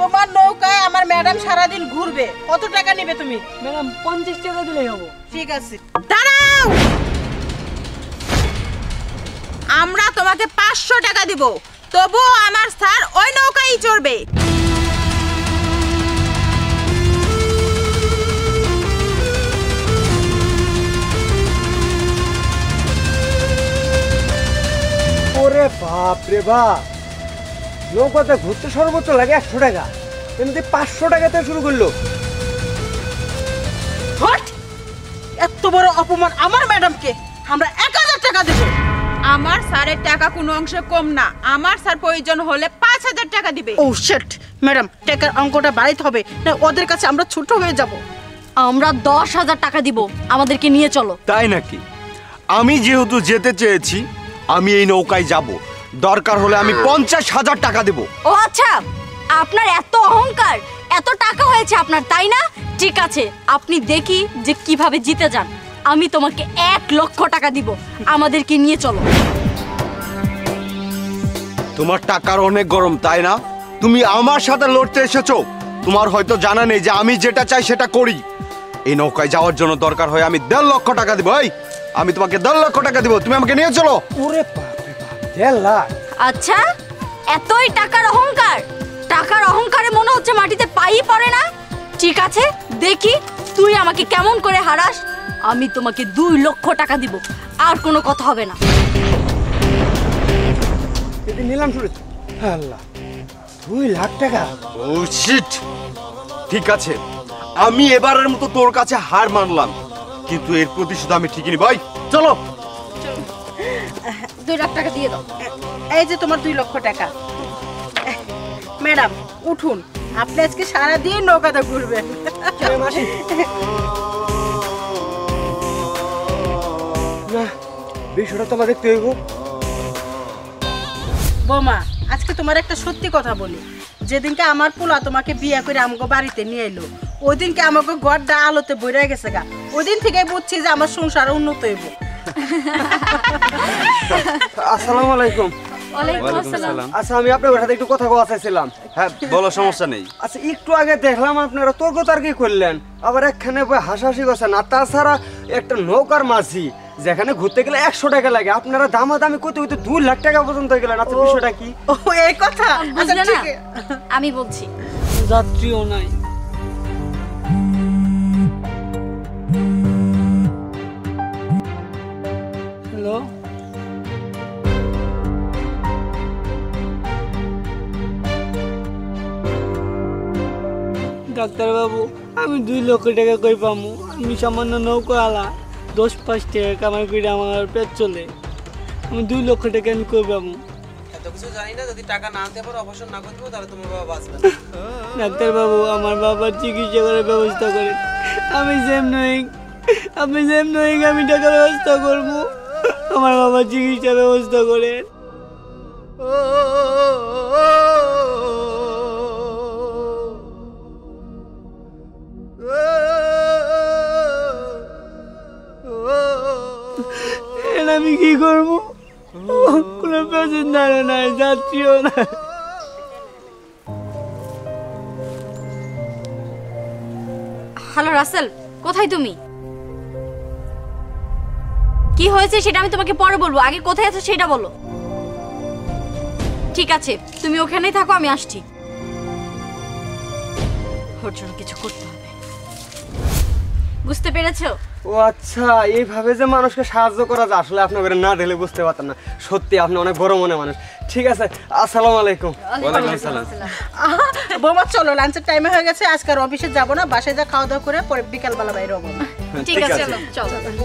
তোমার নৌকায় আমার ম্যাডাম সারাদিন ঘুরবে, কত টাকা নেবে তুমি? ম্যাডাম 50 টাকা দিলেই হবে। ঠিক আছে। দাঁড়াও, আমরা তোমাকে 500 টাকা দিব, তবুও আমার স্যার ওই নৌকায় চড়বে। ওরে বাপ রে বাপ, নৌকাতে ঘুরতে সর্বোচ্চ লাগে 100 টাকা, এমনি 500 টাকাতে শুরু করলো। এত বড় অপমান আমার ম্যাডামকে। আমরা 1000 টাকা দেব। আমার স্যারের টাকা কোনো অংশে কম না, আমার স্যার প্রয়োজন হলে 5000 টাকা দিবে। ও শিট ম্যাডাম, টাকার অঙ্কটা বাড়াইতে হবে, না ওদের কাছে আমরা ছোট হয়ে যাব। আমরা 10,000 টাকা দিব, আমাদেরকে নিয়ে চলো। তাই নাকি? আমি যেহেতু যেতে চেয়েছি, আমি এই নৌকায় যাব, দরকার হলে আমি 50,000 টাকা দেব। ও আচ্ছা, আপনার এত অহংকার, এত টাকা হয়েছে আপনার, তাই না? ঠিক আছে, আপনি দেখি যে কিভাবে জিতে যান। আমি তোমাকে 1 লক্ষ টাকা দিব, আমাদেরকে নিয়ে চলো। তোমার টাকার অনেক গরম, তাই না? তুমি আমার সাথে লড়তে এসেছো। তোমার হয়তো জানা নেই যে আমি যেটা চাই সেটা করি। এই নৌকায় যাওয়ার জন্য দরকার হয় আমি 1.5 লক্ষ টাকা দিব। এই আমি তোমাকে 1.5 লক্ষ টাকা দিব, তুমি আমাকে নিয়ে চলো। ওরে বাপ রে বাপ, 1.5 লাখ! আচ্ছা, এতই টাকার অহংকার? টাকার অহংকারে মনে হচ্ছে মাটিতে পাই পড়ে না। ঠিক আছে, দেখি তুই আমাকে কেমন করে হারাস। আমি তোমাকে 2 লক্ষ টাকা দিব, আর কোনো কথা হবে না। এটা নিলাম শুরু। আল্লাহ, 2 লাখ টাকা! ও শিট! ঠিক আছে, আমি এবারের মতো তোর কাছে হার মানলাম, কিন্তু এর প্রতিশোধ আমি ঠিকই নিব। ভাই চলো। 2 লাখ টাকা দিয়ে দাও। এই যে তোমার 2 লক্ষ টাকা। ম্যাডাম উঠুন, আপনি আজকে সারা দিন নৌকাতে ঘুরবেন। না, বিষয়টা তোমার দেখতে হইব। বৌমা, আজকে তোমার একটা সত্যি কথা বলি। যেদিনকে আমার পোলা তোমাকে বিয়ে করে আমাকে বাড়িতে নিয়ে এলো, ওই দিনকে আমাকে ঘরটা আলোতে বইরা গেছে গা। ওই দিন থেকে বুঝছি যে আমার সংসার উন্নত হইব। আসসালামু আলাইকুম। ওয়ালাইকুম আসসালাম। আচ্ছা, আমি আপনার সাথে একটু কথা বলতে চাইছিলাম। হ্যাঁ বলো, সমস্যা নেই। আচ্ছা, একটু আগে দেখলাম আপনারা তর্ক তর্কি করলেন, আবার একখানে হাসাহাসি করছেন। আর তাছাড়া একটা নৌকার মাঝি যেখানে ঘুরতে গেলে 100 টাকা লাগে, আপনারা দামাদামি করতে করতে 2 লাখ টাকা পর্যন্ত গেলেন। আচ্ছা, বিষয়টা কি? ও এই কথা। আচ্ছা ঠিক আছে, আমি বলছি। যাত্রীও নাই। হ্যালো, ডাক্তারবাবু, আমি 2 লক্ষ টাকা কই পামু? আমি সামান্য নৌকা আলা, 10-5 টাকা কামাই করে আমার পেট চলে। আমি 2 লক্ষ টাকা আমি কই পামু? এত কিছু জানি না, যদি টাকা না আনতে পারো, অপারেশন না করতে পারো, তাহলে তোমার বাবা বাঁচবে না। ডাক্তারবাবু, আমার বাবার চিকিৎসা করার ব্যবস্থা করেন। আমি যেমন আমি টাকার ব্যবস্থা করবো। আমার বাবার চিকিৎসা ব্যবস্থা করেন। আমি কি করবো? কোনো প্যাসেঞ্জারও নাই, যাত্রীও নাই। হ্যালো রাসেল, কোথায় তুমি? কি হয়েছে সেটা আমি তোমাকে পরে বলবো, আগে কোথায় আছো সেটা বলো। ঠিক আছে, তুমি ওখানেই থাকো, আমি আসছি। ওর জন্য কিছু করতে হবে, বুঝতে পেরেছো? ও আচ্ছা, এইভাবে যে মানুষকে সাহায্য করা যায়, আসলে আপনাদের না দেখলে বুঝতে পারতাম না। সত্যি আপনি অনেক বড় মনে মানুষ। ঠিক আছে, আসসালামু আলাইকুম। ওয়ালাইকুম আসসালাম। বৌমা চলো, লাঞ্চের টাইমে হয়ে গেছে, আজকে আর অফিসে যাবো না, বাসায় যা খাওয়া দাওয়া করে পরে বিকালবেলা বাইরে হবো। ঠিক আছে, চলো চলো।